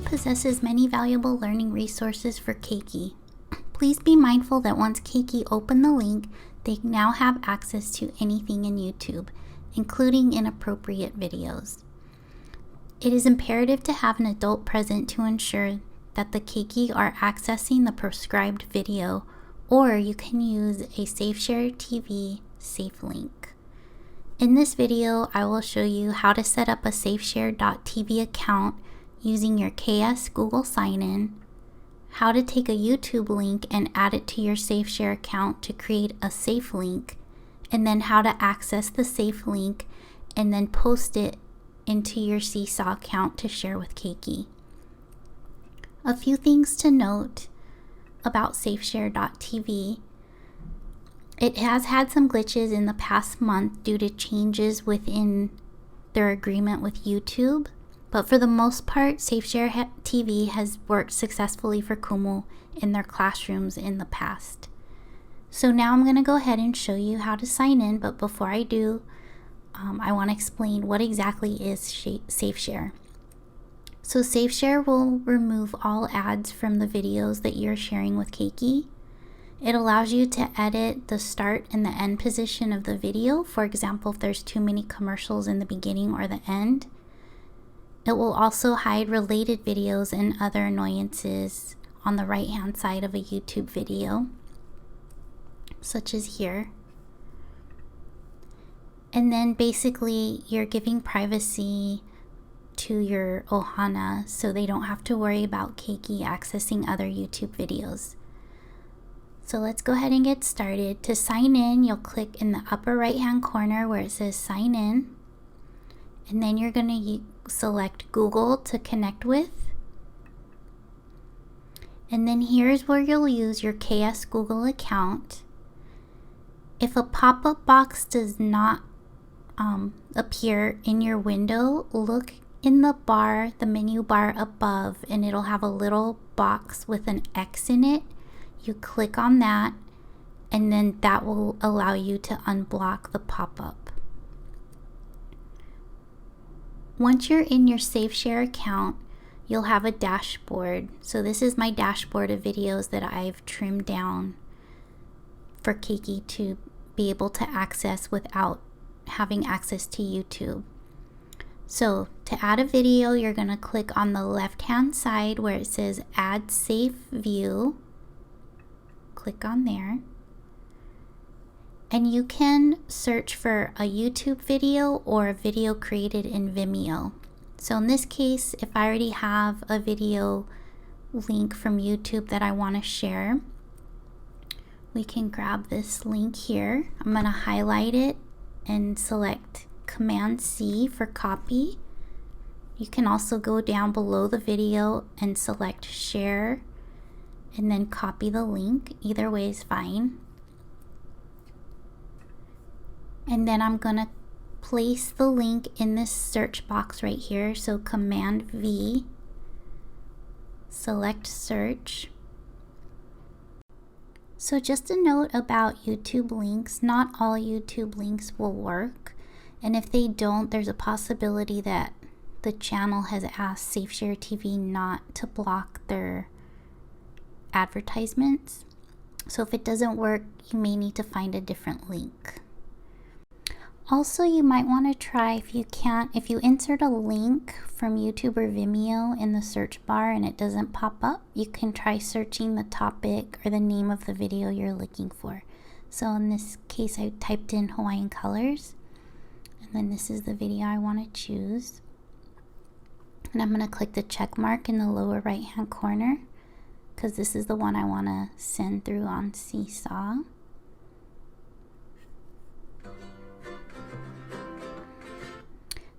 possesses many valuable learning resources for Keiki. Please be mindful that once Keiki open the link, they now have access to anything in YouTube, including inappropriate videos. It is imperative to have an adult present to ensure that the Keiki are accessing the prescribed video, or you can use a SafeShare TV safe link. In this video, I will show you how to set up a SafeShare.tv account using your KS Google sign-in, how to take a YouTube link and add it to your SafeShare account to create a safe link, and then how to access the safe link and then post it into your Seesaw account to share with Keiki. A few things to note about SafeShare.tv. It has had some glitches in the past month due to changes within their agreement with YouTube, but for the most part, SafeShare TV has worked successfully for Kumu in their classrooms in the past. So now I'm going to go ahead and show you how to sign in, but before I do, I want to explain what exactly is SafeShare. So SafeShare will remove all ads from the videos that you're sharing with Keiki. It allows you to edit the start and the end position of the video. For example, if there's too many commercials in the beginning or the end. It will also hide related videos and other annoyances on the right hand side of a YouTube video, such as here. And then basically you're giving privacy to your Ohana so they don't have to worry about Keiki accessing other YouTube videos. So let's go ahead and get started. To sign in, you'll click in the upper right hand corner where it says sign in, and then you're going to select Google to connect with, and then here's where you'll use your KS Google account. If a pop-up box does not appear in your window, look in the menu bar above, and it'll have a little box with an X in it. You click on that, and then that will allow you to unblock the pop-up. Once you're in your SafeShare account, you'll have a dashboard. So this is my dashboard of videos that I've trimmed down for Keiki to be able to access without having access to YouTube. So to add a video, you're going to click on the left hand side where it says add safe view. Click on there, and you can search for a YouTube video or a video created in Vimeo. So in this case, if I already have a video link from YouTube that I want to share, we can grab this link here. I'm going to highlight it and select Command C for copy. You can also go down below the video and select share and then copy the link. Either way is fine. And then I'm going to place the link in this search box right here. So Command V, select search. So just a note about YouTube links, not all YouTube links will work. And if they don't, there's a possibility that the channel has asked SafeShare TV not to block their advertisements. So if it doesn't work, you may need to find a different link. Also, you might want to try, if you insert a link from YouTube or Vimeo in the search bar and it doesn't pop up, you can try searching the topic or the name of the video you're looking for. So in this case, I typed in Hawaiian colors, and then this is the video I want to choose. And I'm going to click the check mark in the lower right hand corner because this is the one I want to send through on Seesaw.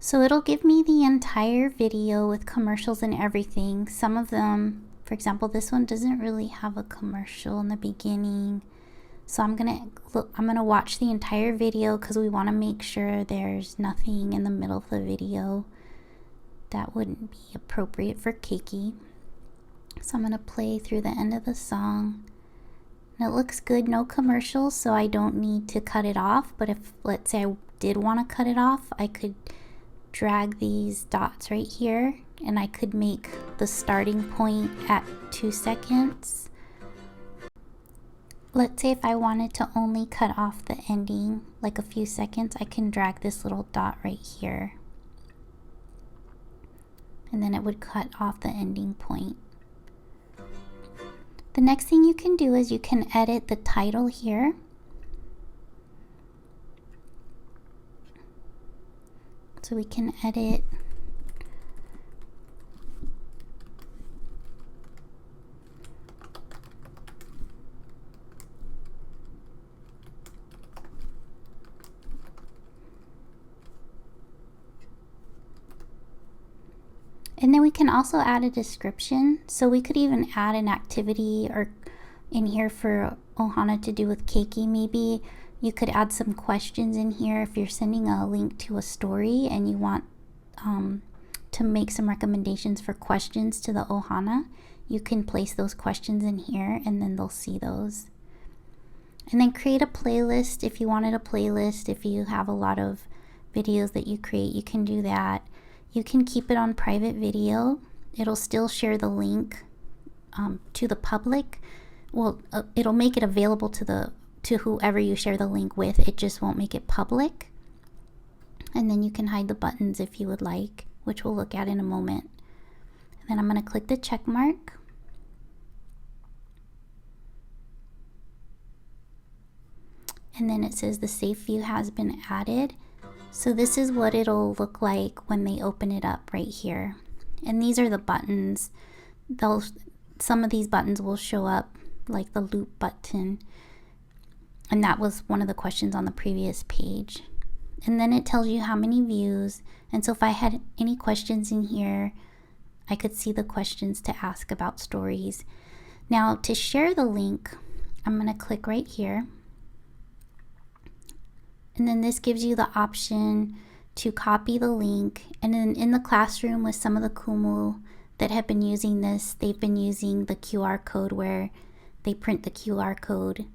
So it'll give me the entire video with commercials and everything. Some of them, for example, this one doesn't really have a commercial in the beginning. So I'm gonna watch the entire video because we want to make sure there's nothing in the middle of the video that wouldn't be appropriate for Keiki. So I'm gonna play through the end of the song. And it looks good, no commercials, so I don't need to cut it off. But if, let's say I did want to cut it off, I could drag these dots right here, and I could make the starting point at 2 seconds. Let's say if I wanted to only cut off the ending like a few seconds, I can drag this little dot right here. And then it would cut off the ending point. The next thing you can do is you can edit the title here. So we can edit and then we can also add a description. So we could even add an activity or in here for Ohana to do with Keiki. Maybe you could add some questions in here if you're sending a link to a story and you want to make some recommendations for questions to the Ohana. You can place those questions in here and then they'll see those. And then create a playlist if you wanted a playlist. If you have a lot of videos that you create, you can do that. You can keep it on private video. It'll still share the link to the public. Well, it'll make it available to whoever you share the link with. It just won't make it public. And then you can hide the buttons if you would like, which we'll look at in a moment. And then I'm going to click the check mark. And then it says the safe view has been added. So this is what it'll look like when they open it up right here. And these are the buttons. Some of these buttons will show up like the loop button. And that was one of the questions on the previous page. And then it tells you how many views. And so if I had any questions in here, I could see the questions to ask about stories. Now to share the link, I'm going to click right here. And then this gives you the option to copy the link. And then in the classroom with some of the Kumu that have been using this, they've been using the QR code where they print the QR code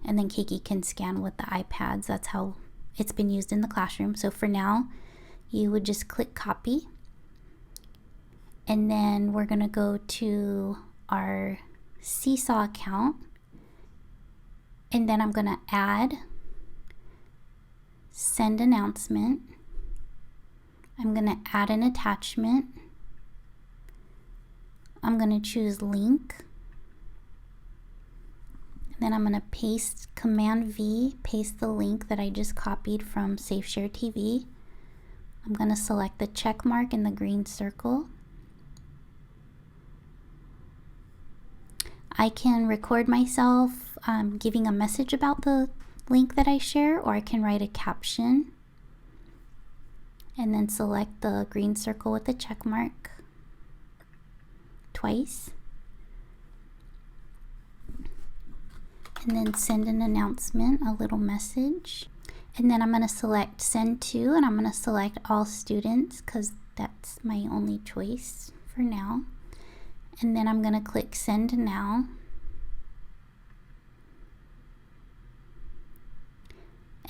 and then Keiki can scan with the iPads. That's how it's been used in the classroom. So for now, you would just click copy. And then we're going to go to our Seesaw account. And then I'm going to add send announcement. I'm going to add an attachment. I'm going to choose link. Then I'm going to paste Command V, paste the link that I just copied from SafeShare TV. I'm going to select the check mark in the green circle. I can record myself giving a message about the link that I share, or I can write a caption. And then select the green circle with the check mark twice. And then send an announcement, a little message. And then I'm going to select send to, and I'm going to select all students because that's my only choice for now. And then I'm going to click send now.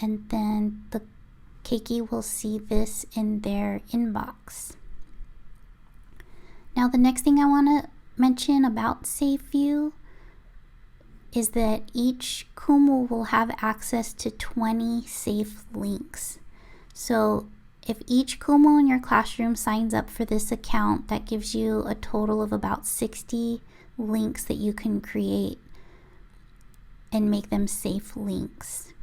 And then the Keiki will see this in their inbox. Now the next thing I want to mention about Safe View is that each Kumu will have access to 20 safe links. So if each Kumu in your classroom signs up for this account, that gives you a total of about 60 links that you can create and make them safe links.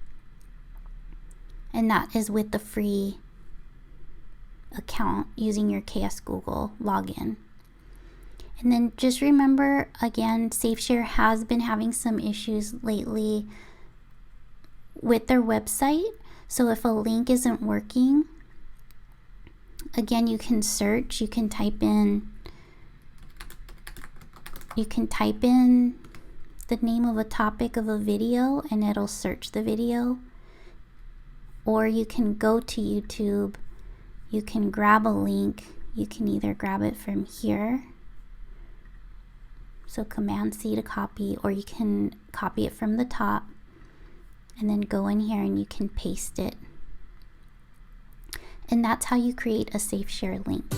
And that is with the free account using your KS Google login. And then just remember, again, SafeShare has been having some issues lately with their website. So if a link isn't working, again, you can search, you can type in the name of a topic of a video and it'll search the video. Or you can go to YouTube, you can grab a link, you can either grab it from here, so Command C to copy, or you can copy it from the top and then go in here and you can paste it. And that's how you create a SafeShare link.